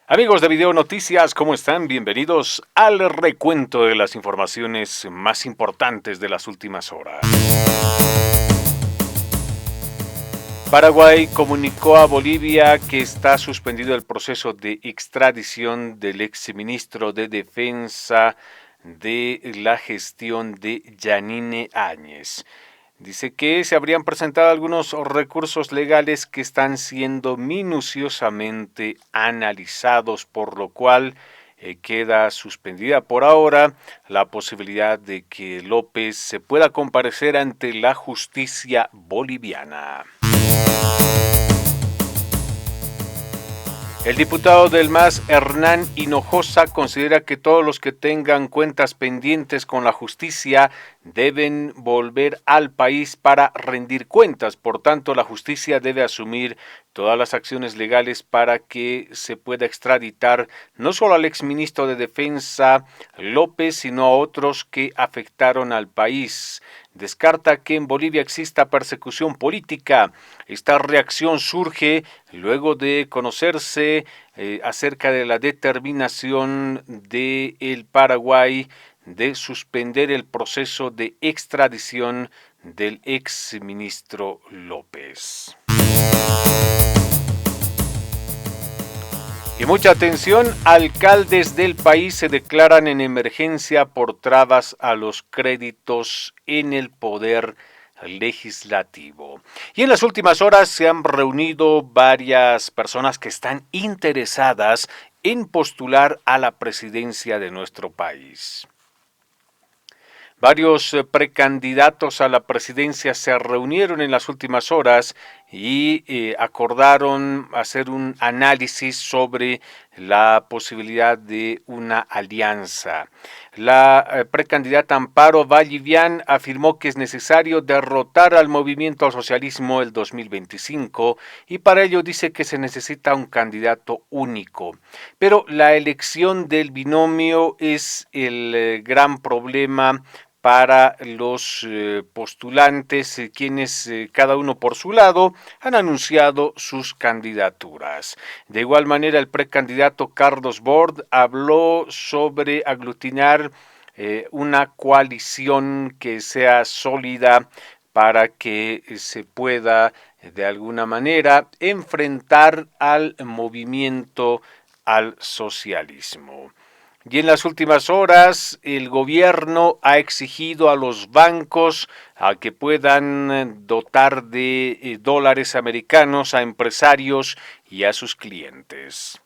Amigos de Video Noticias, ¿cómo están? Bienvenidos al recuento de las informaciones más importantes de las últimas horas. Paraguay comunicó a Bolivia que está suspendido el proceso de extradición del exministro de Defensa de la gestión de Yanine Áñez. Dice que se habrían presentado algunos recursos legales que están siendo minuciosamente analizados, por lo cual queda suspendida por ahora la posibilidad de que López se pueda comparecer ante la justicia boliviana. El diputado del MAS, Hernán Hinojosa, considera que todos los que tengan cuentas pendientes con la justicia deben volver al país para rendir cuentas. Por tanto, la justicia debe asumir todas las acciones legales para que se pueda extraditar no solo al exministro de Defensa López, sino a otros que afectaron al país. Descarta que en Bolivia exista persecución política. Esta reacción surge luego de conocerse acerca de la determinación del Paraguay de suspender el proceso de extradición del exministro López. Y mucha atención, alcaldes del país se declaran en emergencia por trabas a los créditos en el poder legislativo. Y en las últimas horas se han reunido varias personas que están interesadas en postular a la presidencia de nuestro país. Varios precandidatos a la presidencia se reunieron en las últimas horas y acordaron hacer un análisis sobre la posibilidad de una alianza. La precandidata Amparo Vallivian afirmó que es necesario derrotar al movimiento al socialismo el 2025 y para ello dice que se necesita un candidato único. Pero la elección del binomio es el gran problema para los postulantes, quienes cada uno por su lado han anunciado sus candidaturas. De igual manera, el precandidato Carlos Bord habló sobre aglutinar una coalición que sea sólida para que se pueda de alguna manera enfrentar al movimiento al socialismo. Y en las últimas horas el gobierno ha exigido a los bancos a que puedan dotar de dólares americanos a empresarios y a sus clientes.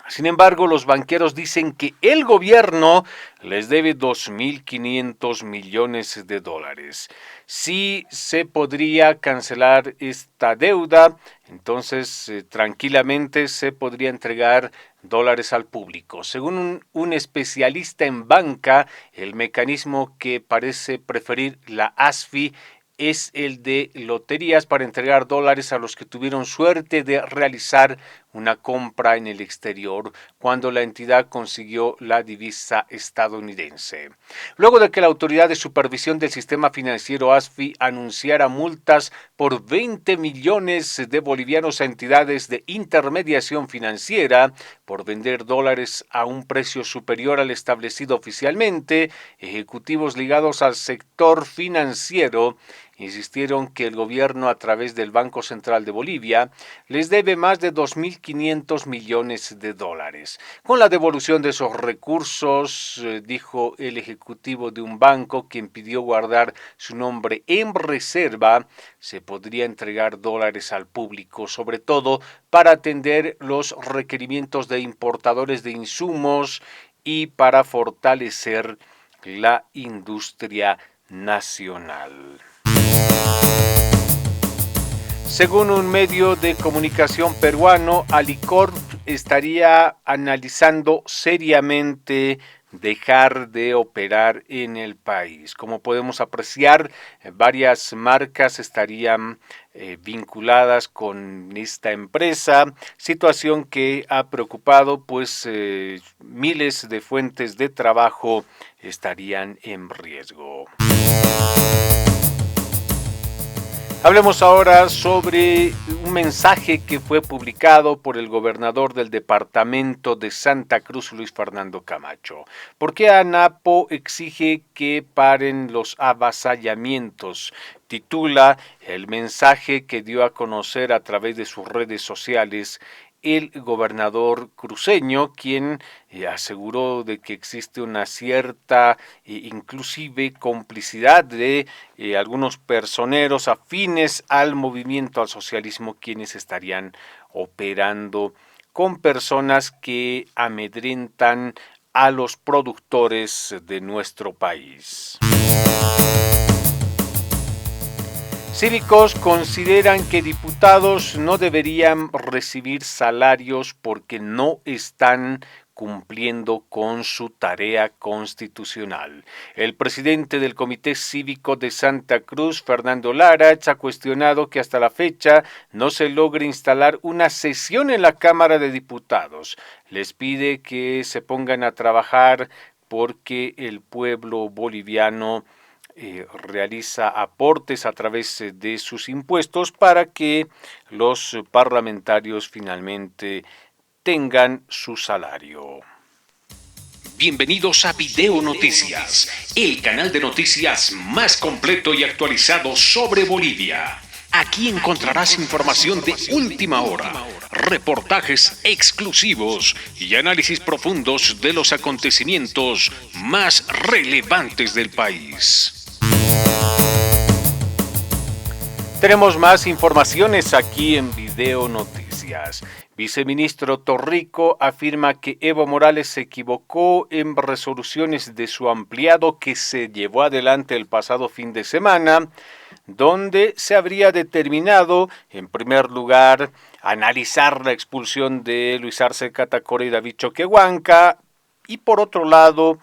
Sin embargo, los banqueros dicen que el gobierno les debe 2.500 millones de dólares. Si se podría cancelar esta deuda, entonces tranquilamente se podría entregar dólares al público. Según un especialista en banca, el mecanismo que parece preferir la ASFI es el de loterías para entregar dólares a los que tuvieron suerte de realizar una compra en el exterior cuando la entidad consiguió la divisa estadounidense. Luego de que la Autoridad de Supervisión del Sistema Financiero ASFI anunciara multas por 20 millones de bolivianos a entidades de intermediación financiera por vender dólares a un precio superior al establecido oficialmente, ejecutivos ligados al sector financiero insistieron que el gobierno, a través del Banco Central de Bolivia, les debe más de 2.500 millones de dólares. Con la devolución de esos recursos, dijo el ejecutivo de un banco, quien pidió guardar su nombre en reserva, se podría entregar dólares al público, sobre todo para atender los requerimientos de importadores de insumos y para fortalecer la industria nacional. Según un medio de comunicación peruano, Alicorp estaría analizando seriamente dejar de operar en el país. Como podemos apreciar, varias marcas estarían vinculadas con esta empresa, situación que ha preocupado, pues miles de fuentes de trabajo estarían en riesgo. Hablemos ahora sobre un mensaje que fue publicado por el gobernador del departamento de Santa Cruz, Luis Fernando Camacho. ¿Por qué ANAPO exige que paren los avasallamientos? Titula el mensaje que dio a conocer a través de sus redes sociales el gobernador cruceño, quien aseguró de que existe una cierta inclusive complicidad de algunos personeros afines al movimiento al socialismo, quienes estarían operando con personas que amedrentan a los productores de nuestro país. Cívicos consideran que diputados no deberían recibir salarios porque no están cumpliendo con su tarea constitucional. El presidente del Comité Cívico de Santa Cruz, Fernando Larach, ha cuestionado que hasta la fecha no se logre instalar una sesión en la Cámara de Diputados. Les pide que se pongan a trabajar porque el pueblo boliviano realiza aportes a través de sus impuestos para que los parlamentarios finalmente tengan su salario. Bienvenidos a Video Noticias, el canal de noticias más completo y actualizado sobre Bolivia. Aquí encontrarás información de última hora, reportajes exclusivos y análisis profundos de los acontecimientos más relevantes del país. Tenemos más informaciones aquí en Video Noticias. Viceministro Torrico afirma que Evo Morales se equivocó en resoluciones de su ampliado que se llevó adelante el pasado fin de semana, donde se habría determinado, en primer lugar, analizar la expulsión de Luis Arce Catacora y David Choquehuanca, y por otro lado,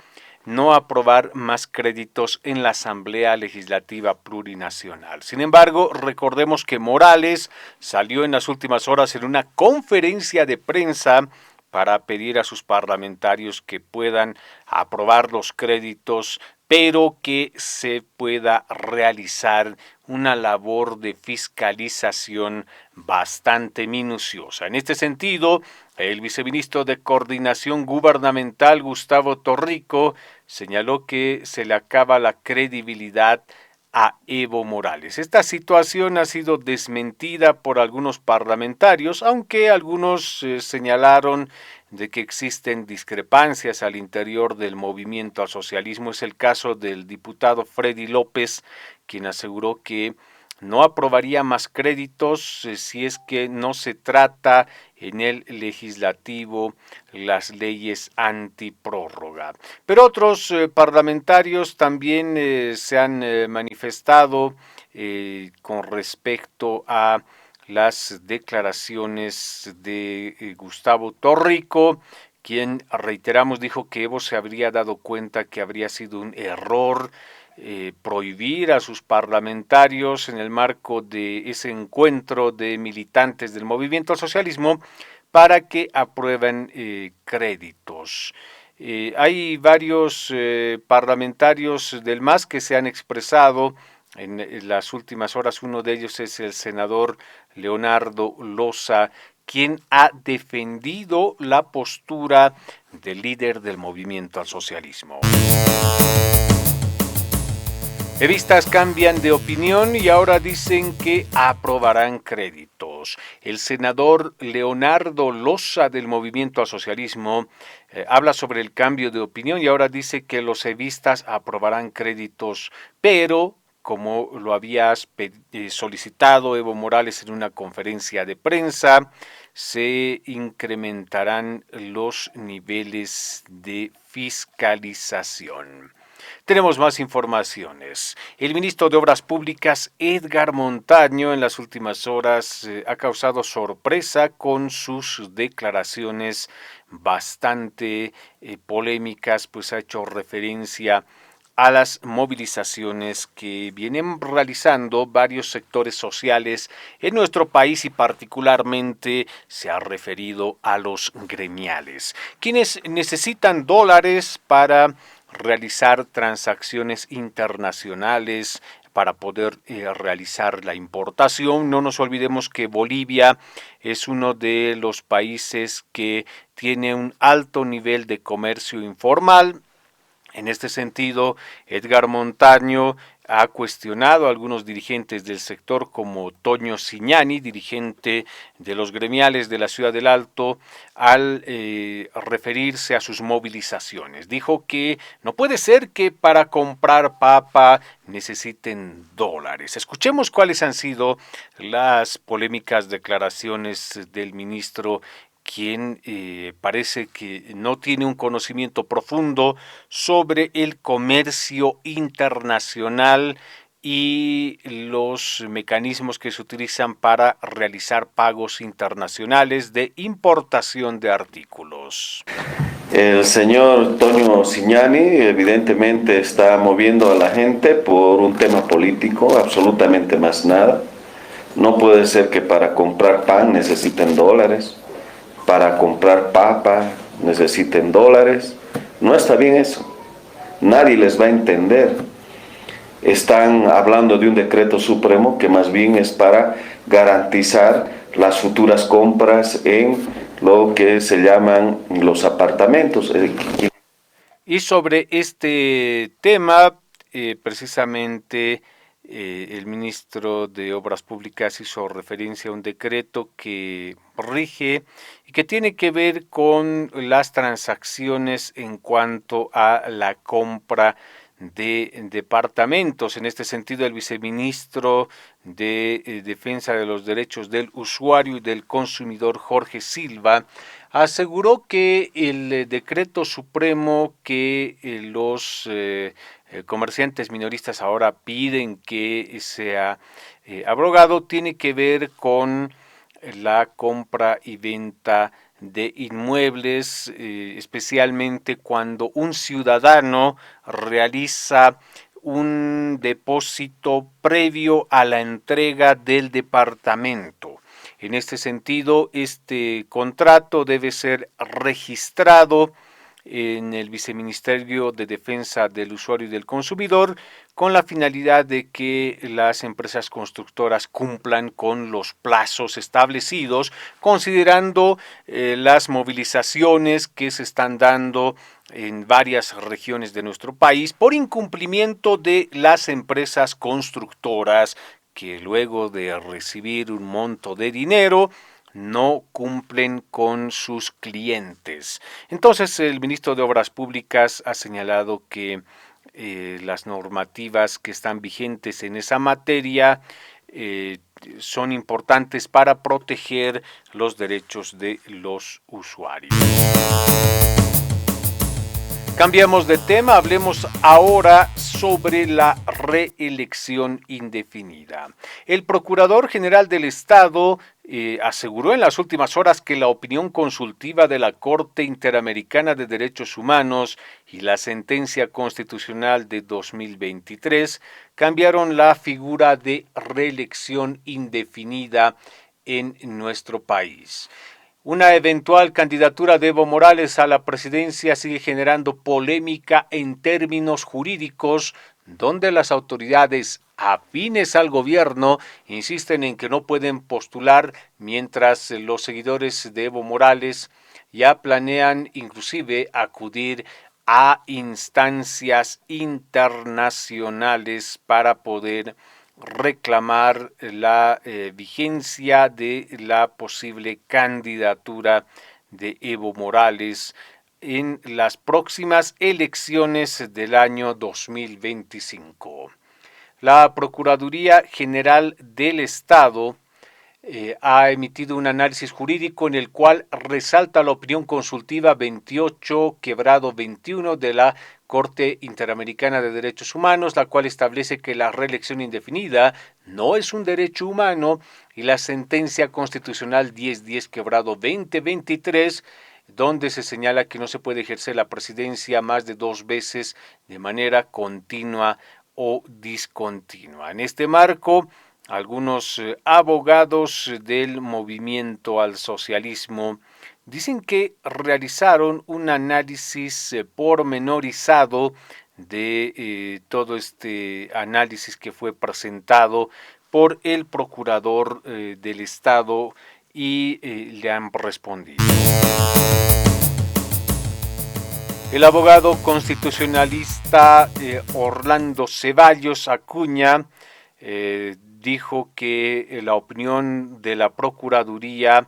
no aprobar más créditos en la Asamblea Legislativa Plurinacional. Sin embargo, recordemos que Morales salió en las últimas horas en una conferencia de prensa para pedir a sus parlamentarios que puedan aprobar los créditos, pero que se pueda realizar una labor de fiscalización bastante minuciosa. En este sentido, el viceministro de Coordinación Gubernamental, Gustavo Torrico, señaló que se le acaba la credibilidad a Evo Morales. Esta situación ha sido desmentida por algunos parlamentarios, aunque algunos señalaron de que existen discrepancias al interior del movimiento al socialismo. Es el caso del diputado Freddy López, quien aseguró que no aprobaría más créditos si es que no se trata en el legislativo las leyes antiprórroga. Pero otros parlamentarios también se han manifestado con respecto a las declaraciones de Gustavo Torrico, quien, reiteramos, dijo que Evo se habría dado cuenta que habría sido un error prohibir a sus parlamentarios en el marco de ese encuentro de militantes del movimiento al socialismo para que aprueben créditos. Hay varios parlamentarios del MAS que se han expresado en las últimas horas. Uno de ellos es el senador Leonardo Loza, quien ha defendido la postura del líder del movimiento al socialismo. Evistas cambian de opinión y ahora dicen que aprobarán créditos. El senador Leonardo Loza del Movimiento al Socialismo habla sobre el cambio de opinión y ahora dice que los evistas aprobarán créditos, pero como lo había solicitado Evo Morales en una conferencia de prensa, se incrementarán los niveles de fiscalización. Tenemos más informaciones. El ministro de Obras Públicas, Edgar Montaño, en las últimas horas ha causado sorpresa con sus declaraciones bastante polémicas, pues ha hecho referencia a las movilizaciones que vienen realizando varios sectores sociales en nuestro país y particularmente se ha referido a los gremiales, quienes necesitan dólares para realizar transacciones internacionales, para poder realizar la importación. No nos olvidemos que Bolivia es uno de los países que tiene un alto nivel de comercio informal. En este sentido, Edgar Montaño ha cuestionado a algunos dirigentes del sector como Toño Siñani, dirigente de los gremiales de la Ciudad del Alto, al referirse a sus movilizaciones. Dijo que no puede ser que para comprar papa necesiten dólares. Escuchemos cuáles han sido las polémicas declaraciones del ministro, quien parece que no tiene un conocimiento profundo sobre el comercio internacional y los mecanismos que se utilizan para realizar pagos internacionales de importación de artículos. El señor Toño Siñani evidentemente está moviendo a la gente por un tema político, absolutamente más nada. No puede ser que para comprar pan necesiten dólares, para comprar papa necesiten dólares. No está bien eso. Nadie les va a entender. Están hablando de un decreto supremo que más bien es para garantizar las futuras compras en lo que se llaman los apartamentos. Y sobre este tema, precisamente el ministro de Obras Públicas hizo referencia a un decreto que rige y que tiene que ver con las transacciones en cuanto a la compra de departamentos. En este sentido, el viceministro de Defensa de los Derechos del Usuario y del Consumidor, Jorge Silva, aseguró que el decreto supremo que los comerciantes minoristas ahora piden que sea abrogado tiene que ver con la compra y venta de inmuebles, especialmente cuando un ciudadano realiza un depósito previo a la entrega del departamento. En este sentido, este contrato debe ser registrado en el Viceministerio de Defensa del Usuario y del Consumidor con la finalidad de que las empresas constructoras cumplan con los plazos establecidos, considerando las movilizaciones que se están dando en varias regiones de nuestro país por incumplimiento de las empresas constructoras que luego de recibir un monto de dinero no cumplen con sus clientes. Entonces el ministro de Obras Públicas ha señalado que las normativas que están vigentes en esa materia son importantes para proteger los derechos de los usuarios. Cambiamos de tema, hablemos ahora sobre la reelección indefinida. El Procurador General del Estado aseguró en las últimas horas que la opinión consultiva de la Corte Interamericana de Derechos Humanos y la sentencia constitucional de 2023 cambiaron la figura de reelección indefinida en nuestro país. Una eventual candidatura de Evo Morales a la presidencia sigue generando polémica en términos jurídicos, donde las autoridades afines al gobierno insisten en que no pueden postular, mientras los seguidores de Evo Morales ya planean inclusive acudir a instancias internacionales para poder reclamar la vigencia de la posible candidatura de Evo Morales en las próximas elecciones del año 2025. La Procuraduría General del Estado ha emitido un análisis jurídico en el cual resalta la opinión consultiva 28/21 de la Corte Interamericana de Derechos Humanos, la cual establece que la reelección indefinida no es un derecho humano, y la sentencia constitucional 1010/2023, donde se señala que no se puede ejercer la presidencia más de 2 veces de manera continua o discontinua. En este marco, algunos abogados del movimiento al socialismo dicen que realizaron un análisis pormenorizado de todo este análisis que fue presentado por el procurador del Estado y le han respondido. El abogado constitucionalista Orlando Ceballos Acuña dijo que la opinión de la Procuraduría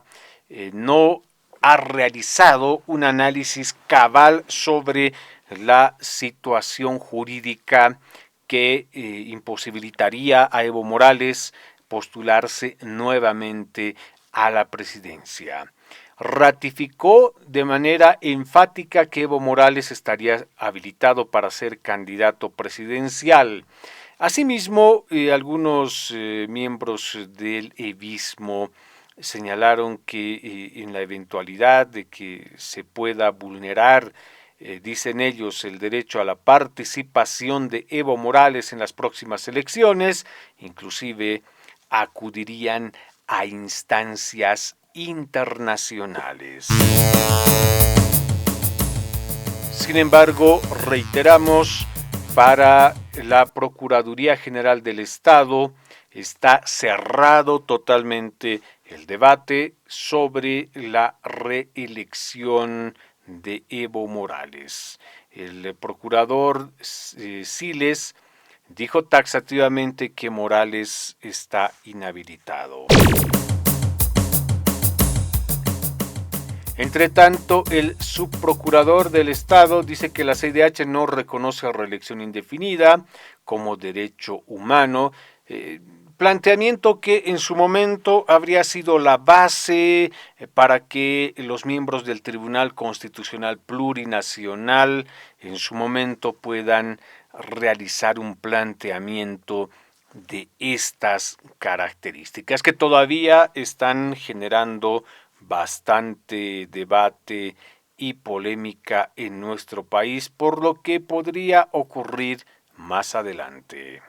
no ha realizado un análisis cabal sobre la situación jurídica que imposibilitaría a Evo Morales postularse nuevamente a la presidencia. Ratificó de manera enfática que Evo Morales estaría habilitado para ser candidato presidencial. Asimismo, algunos miembros del evismo señalaron que en la eventualidad de que se pueda vulnerar, dicen ellos, el derecho a la participación de Evo Morales en las próximas elecciones, inclusive acudirían a instancias internacionales. Sin embargo, reiteramos, para la Procuraduría General del Estado está cerrado totalmente el debate sobre la reelección de Evo Morales. El procurador Siles dijo taxativamente que Morales está inhabilitado. Entre tanto, el subprocurador del Estado dice que la CIDH no reconoce a reelección indefinida como derecho humano, planteamiento que en su momento habría sido la base para que los miembros del Tribunal Constitucional Plurinacional en su momento puedan realizar un planteamiento de estas características que todavía están generando bastante debate y polémica en nuestro país por lo que podría ocurrir más adelante.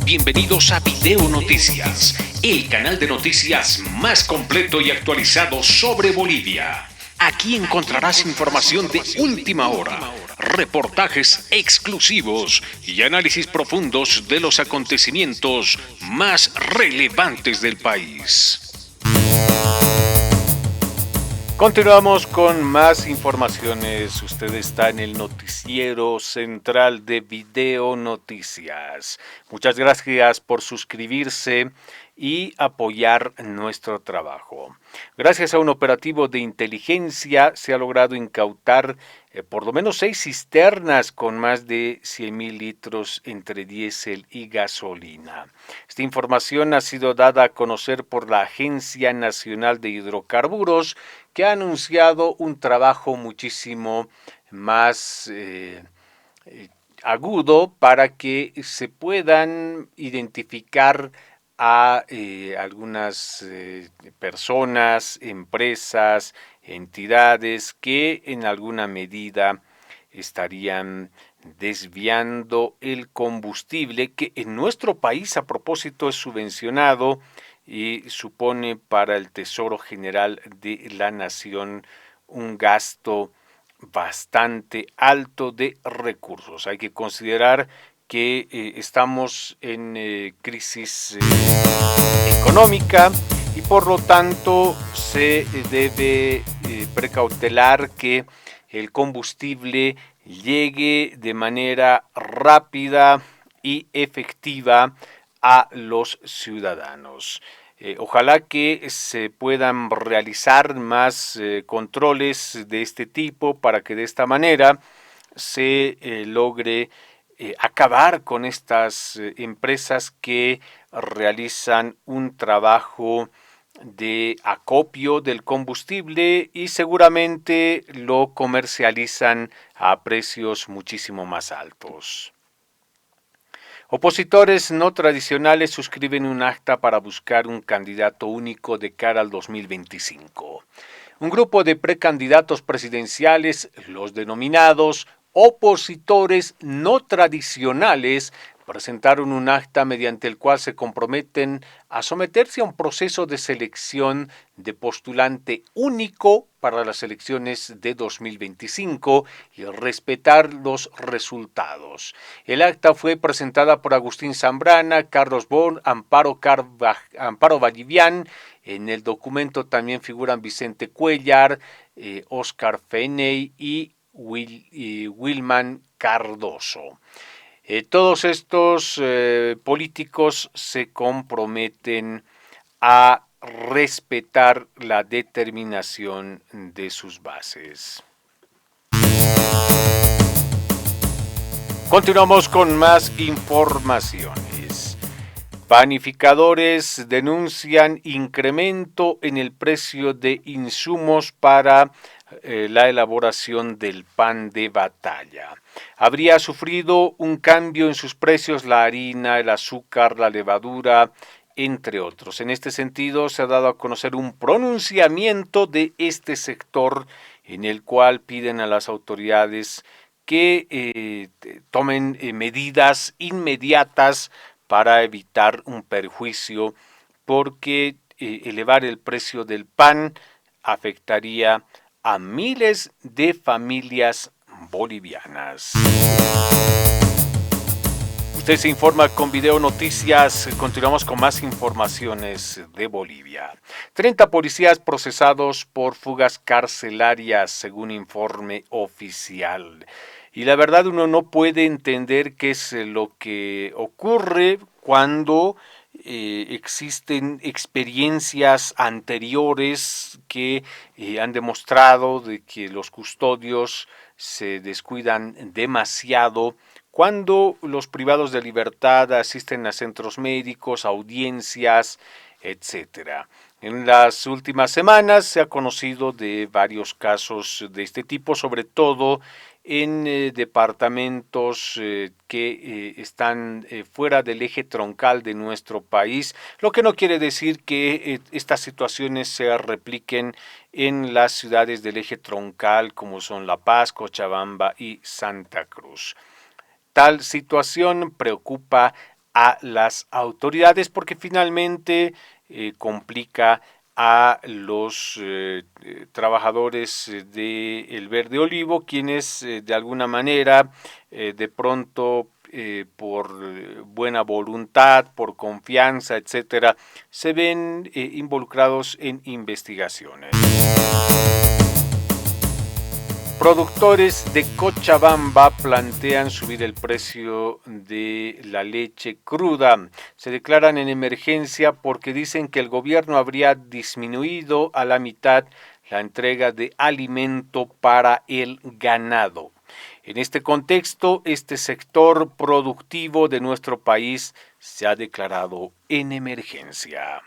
Bienvenidos a Video Noticias, el canal de noticias más completo y actualizado sobre Bolivia. Aquí encontrarás información de última hora, reportajes exclusivos y análisis profundos de los acontecimientos más relevantes del país. Continuamos con más informaciones. Usted está en el noticiero central de Video Noticias. Muchas gracias por suscribirse y apoyar nuestro trabajo. Gracias a un operativo de inteligencia se ha logrado incautar por lo menos 6 cisternas con más de 100,000 litros entre diésel y gasolina. Esta información ha sido dada a conocer por la Agencia Nacional de Hidrocarburos, que ha anunciado un trabajo muchísimo más agudo para que se puedan identificar a algunas personas, empresas, entidades que en alguna medida estarían desviando el combustible que en nuestro país a propósito es subvencionado y supone para el Tesoro General de la Nación un gasto bastante alto de recursos. Hay que considerar que estamos en crisis económica y por lo tanto se debe precautelar que el combustible llegue de manera rápida y efectiva a los ciudadanos. Ojalá que se puedan realizar más controles de este tipo para que de esta manera se logre acabar con estas empresas que realizan un trabajo de acopio del combustible y seguramente lo comercializan a precios muchísimo más altos. Opositores no tradicionales suscriben un acta para buscar un candidato único de cara al 2025. Un grupo de precandidatos presidenciales, los denominados opositores no tradicionales, presentaron un acta mediante el cual se comprometen a someterse a un proceso de selección de postulante único para las elecciones de 2025 y respetar los resultados. El acta fue presentada por Agustín Zambrana, Carlos Bon, Amparo Vallivian. En el documento también figuran Vicente Cuellar, Oscar Feney y Wilman Cardoso. Todos estos políticos se comprometen a respetar la determinación de sus bases. Continuamos con más informaciones. Panificadores denuncian incremento en el precio de insumos para la elaboración del pan de batalla. Habría sufrido un cambio en sus precios la harina, el azúcar, la levadura, entre otros. En este sentido, se ha dado a conocer un pronunciamiento de este sector en el cual piden a las autoridades que tomen medidas inmediatas para evitar un perjuicio, porque elevar el precio del pan afectaría a miles de familias bolivianas. Usted se informa con Video Noticias. Continuamos con más informaciones de Bolivia. 30 policías procesados por fugas carcelarias, según informe oficial. Y la verdad, uno no puede entender qué es lo que ocurre cuando existen experiencias anteriores que han demostrado de que los custodios se descuidan demasiado cuando los privados de libertad asisten a centros médicos, audiencias, etcétera. En las últimas semanas se ha conocido de varios casos de este tipo, sobre todo en departamentos que están fuera del eje troncal de nuestro país, lo que no quiere decir que estas situaciones se repliquen en las ciudades del eje troncal como son La Paz, Cochabamba y Santa Cruz. Tal situación preocupa a las autoridades porque finalmente complica a los trabajadores del Verde Olivo, quienes de alguna manera de pronto por buena voluntad, por confianza, etcétera, se ven involucrados en investigaciones. Productores de Cochabamba plantean subir el precio de la leche cruda. Se declaran en emergencia porque dicen que el gobierno habría disminuido a la mitad la entrega de alimento para el ganado. En este contexto, este sector productivo de nuestro país se ha declarado en emergencia.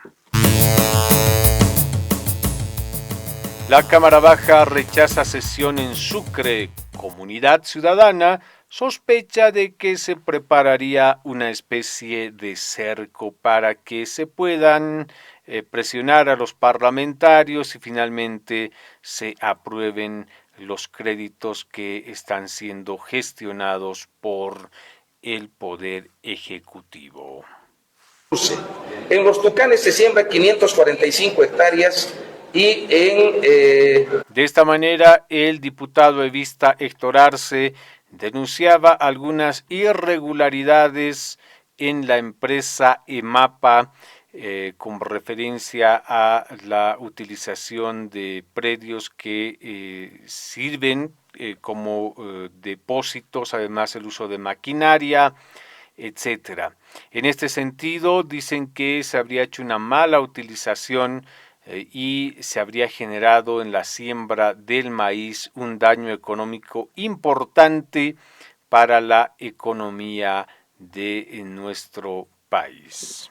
La Cámara Baja rechaza sesión en Sucre. Comunidad Ciudadana sospecha de que se prepararía una especie de cerco para que se puedan presionar a los parlamentarios y finalmente se aprueben los créditos que están siendo gestionados por el Poder Ejecutivo. En los Tucanes se siembra 545 hectáreas. De esta manera, el diputado evista Héctor Arce denunciaba algunas irregularidades en la empresa EMAPA con referencia a la utilización de predios que sirven como depósitos, además el uso de maquinaria, etcétera. En este sentido, dicen que se habría hecho una mala utilización y se habría generado en la siembra del maíz un daño económico importante para la economía de nuestro país.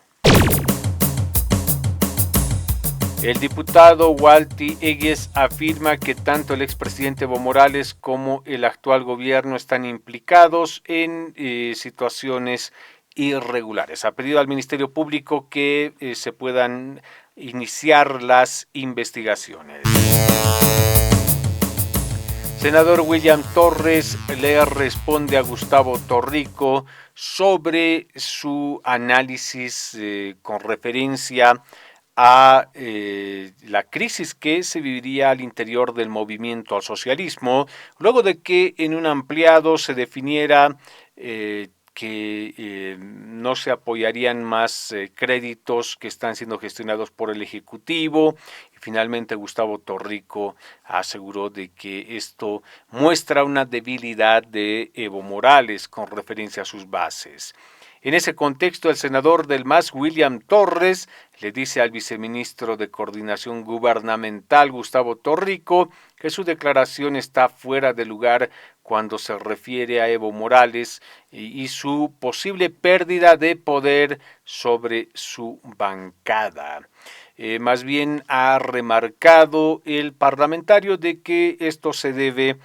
El diputado Walti Egues afirma que tanto el expresidente Evo Morales como el actual gobierno están implicados en situaciones irregulares. Ha pedido al Ministerio Público que se puedan iniciar las investigaciones. senador William Torres le responde a Gustavo Torrico sobre su análisis con referencia a la crisis que se viviría al interior del movimiento al socialismo, luego de que en un ampliado se definiera que no se apoyarían más créditos que están siendo gestionados por el Ejecutivo. Y finalmente Gustavo Torrico aseguró de que esto muestra una debilidad de Evo Morales con referencia a sus bases. En ese contexto, el senador del MAS, William Torres, le dice al viceministro de Coordinación Gubernamental, Gustavo Torrico, que su declaración está fuera de lugar cuando se refiere a Evo Morales y su posible pérdida de poder sobre su bancada. Más bien ha remarcado el parlamentario de que esto se debe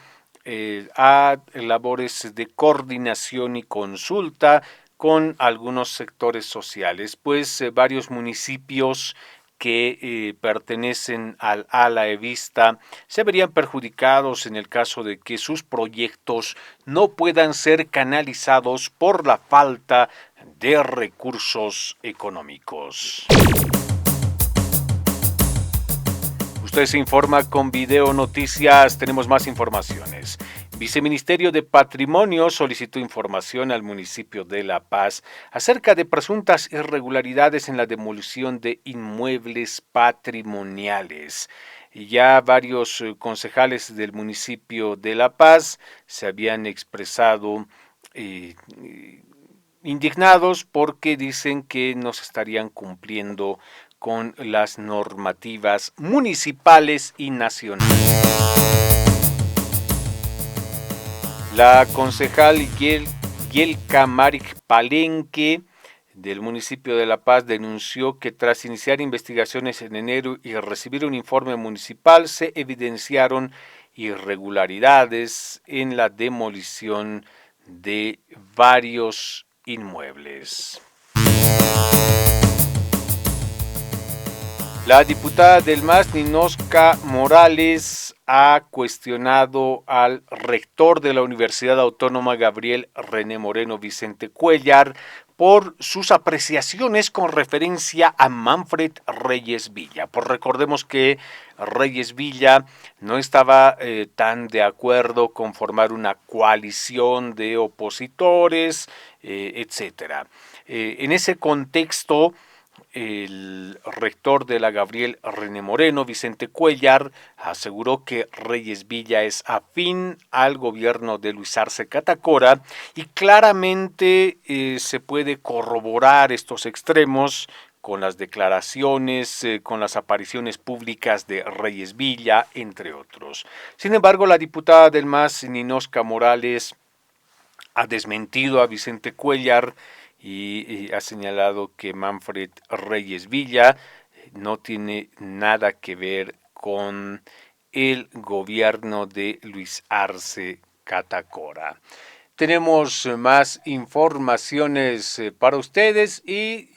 a labores de coordinación y consulta con algunos sectores sociales, pues varios municipios que pertenecen al ala evista se verían perjudicados en el caso de que sus proyectos no puedan ser canalizados por la falta de recursos económicos. Usted se informa con Video Noticias, tenemos más informaciones. Viceministerio de Patrimonio solicitó información al municipio de La Paz acerca de presuntas irregularidades en la demolición de inmuebles patrimoniales. Ya varios concejales del municipio de La Paz se habían expresado indignados porque dicen que no se estarían cumpliendo con las normativas municipales y nacionales. La concejal Yelka Marik Palenque del municipio de La Paz denunció que tras iniciar investigaciones en enero y recibir un informe municipal se evidenciaron irregularidades en la demolición de varios inmuebles. La diputada del MAS, Ninosca Morales, ha cuestionado al rector de la Universidad Autónoma Gabriel René Moreno Vicente Cuéllar por sus apreciaciones con referencia a Manfred Reyes Villa. Pues recordemos que Reyes Villa no estaba tan de acuerdo con formar una coalición de opositores, etcétera. En ese contexto, el rector de la Gabriel René Moreno, Vicente Cuéllar, aseguró que Reyes Villa es afín al gobierno de Luis Arce Catacora y claramente se puede corroborar estos extremos con las declaraciones, con las apariciones públicas de Reyes Villa, entre otros. Sin embargo, la diputada del MAS, Ninosca Morales, ha desmentido a Vicente Cuéllar y ha señalado que Manfred Reyes Villa no tiene nada que ver con el gobierno de Luis Arce Catacora. Tenemos más informaciones para ustedes y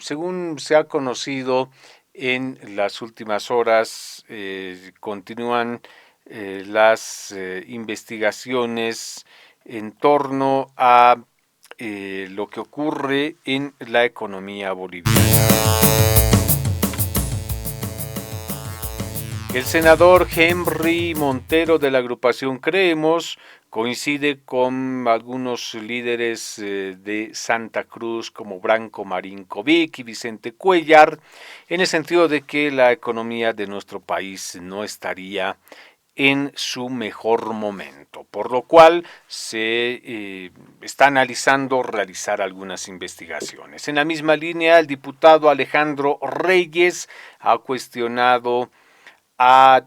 según se ha conocido en las últimas horas, continúan las investigaciones en torno a lo que ocurre en la economía boliviana. El senador Henry Montero de la agrupación Creemos coincide con algunos líderes de Santa Cruz como Branco Marinkovic y Vicente Cuéllar en el sentido de que la economía de nuestro país no estaría en su mejor momento, por lo cual se está analizando realizar algunas investigaciones. En la misma línea, el diputado Alejandro Reyes ha cuestionado a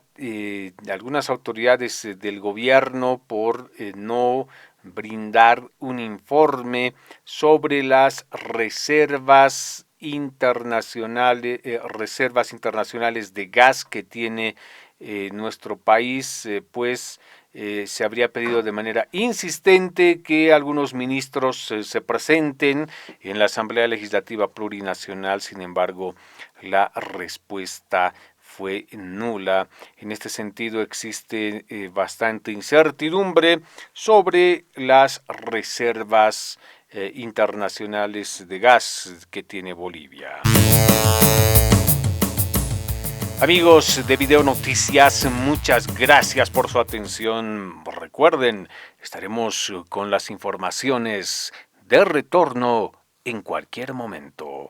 algunas autoridades del gobierno por no brindar un informe sobre las reservas internacionales de gas que tiene nuestro país, pues se habría pedido de manera insistente que algunos ministros se presenten en la Asamblea Legislativa Plurinacional. Sin embargo, la respuesta fue nula. En este sentido existe bastante incertidumbre sobre las reservas internacionales de gas que tiene Bolivia. Amigos de Video Noticias, muchas gracias por su atención. Recuerden, estaremos con las informaciones de retorno en cualquier momento.